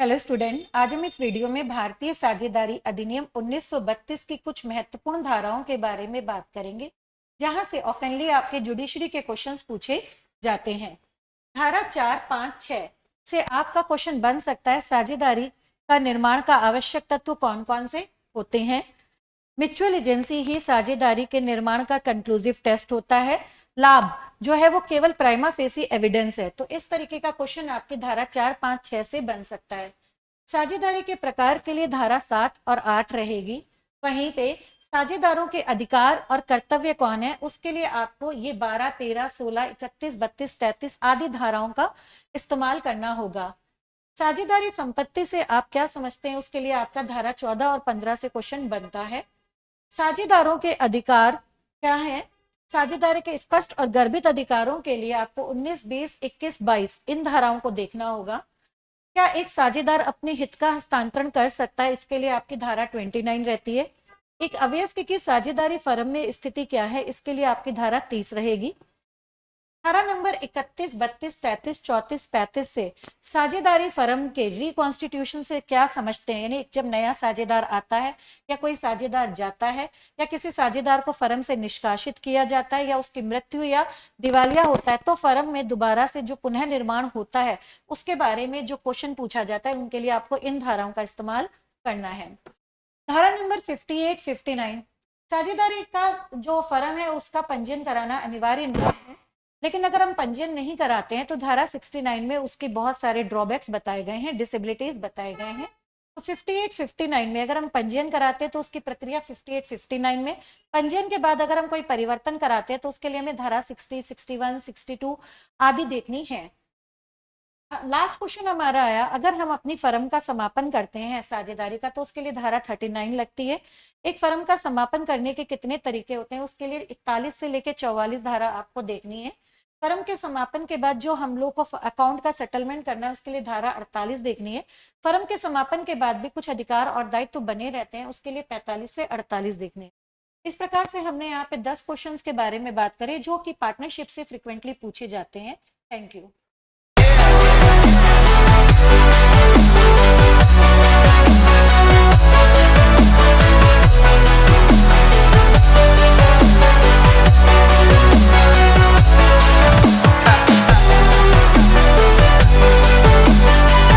Hello student, आज हम इस वीडियो में भारतीय साझेदारी अधिनियम 1932 की कुछ महत्वपूर्ण धाराओं के बारे में बात करेंगे, जहां से ऑफनली आपके जुडिशरी के क्वेश्चंस पूछे जाते हैं। धारा 4, 5, 6 से आपका क्वेश्चन बन सकता है, साझेदारी का निर्माण का आवश्यक तत्व कौन कौन से होते हैं। म्यूचुअल एजेंसी ही साझेदारी के निर्माण का कंक्लूसिव टेस्ट होता है। लाभ जो है वो केवल प्राइमा फेसी एविडेंस है। तो इस तरीके का क्वेश्चन आपकी धारा 4, 5, 6 से बन सकता है। साझेदारी के प्रकार के लिए धारा 7 और 8 रहेगी। वहीं पे साझेदारों के अधिकार और कर्तव्य कौन है, उसके लिए आपको ये 12, 13, 16, 31, 32, 33 आदि धाराओं का इस्तेमाल करना होगा। साझेदारी संपत्ति से आप क्या समझते हैं, उसके लिए आपका धारा 14 और 15 से क्वेश्चन बनता है। साझेदारों के अधिकार क्या है, साझेदारी के स्पष्ट और गर्भित अधिकारों के लिए आपको 19, 20, 21, 22 इन धाराओं को देखना होगा। क्या एक साझेदार अपने हित का हस्तांतरण कर सकता है, इसके लिए आपकी धारा 29 रहती है। एक अवयस्क की साझेदारी फर्म में स्थिति क्या है, इसके लिए आपकी धारा 30 रहेगी। धारा नंबर 31, 32, 33, 34, 35 से साझेदारी फर्म के रिकॉन्स्टिट्यूशन से क्या समझते हैं, यानी जब नया साझेदार आता है या कोई साझेदार जाता है या किसी साझेदार को फर्म से निष्कासित किया जाता है या उसकी मृत्यु या दिवालिया होता है, तो फर्म में दोबारा से जो पुनः निर्माण होता है उसके बारे में जो क्वेश्चन पूछा जाता है, उनके लिए आपको इन धाराओं का इस्तेमाल करना है। धारा नंबर 58, 59 साझेदारी का जो फर्म है उसका पंजीयन कराना अनिवार्य नहीं है, लेकिन अगर हम पंजीयन नहीं कराते हैं तो धारा 69 में उसके बहुत सारे ड्रॉबैक्स बताए गए हैं, डिसेबिलिटीज बताए गए हैं। तो 58, 59 में अगर हम पंजीयन कराते हैं तो उसकी प्रक्रिया 58, 59 में, पंजीयन के बाद अगर हम कोई परिवर्तन कराते हैं तो उसके लिए हमें धारा 60, 61, 62 आदि देखनी है। लास्ट क्वेश्चन हमारा आया, अगर हम अपनी फर्म का समापन करते हैं साझेदारी का, तो उसके लिए धारा 39 लगती है। एक फर्म का समापन करने के कितने तरीके होते हैं, उसके लिए 41 से लेकर 44 धारा आपको देखनी है। फर्म के समापन के बाद जो हम लोग को अकाउंट का सेटलमेंट करना है, उसके लिए धारा 48 देखनी है। फर्म के समापन के बाद भी कुछ अधिकार और दायित्व तो बने रहते हैं, उसके लिए 45 से 48 देखने हैं। इस प्रकार से हमने यहाँ पे 10 क्वेश्चंस के बारे में बात करी जो कि पार्टनरशिप से फ्रिक्वेंटली पूछे जाते हैं। Thank you.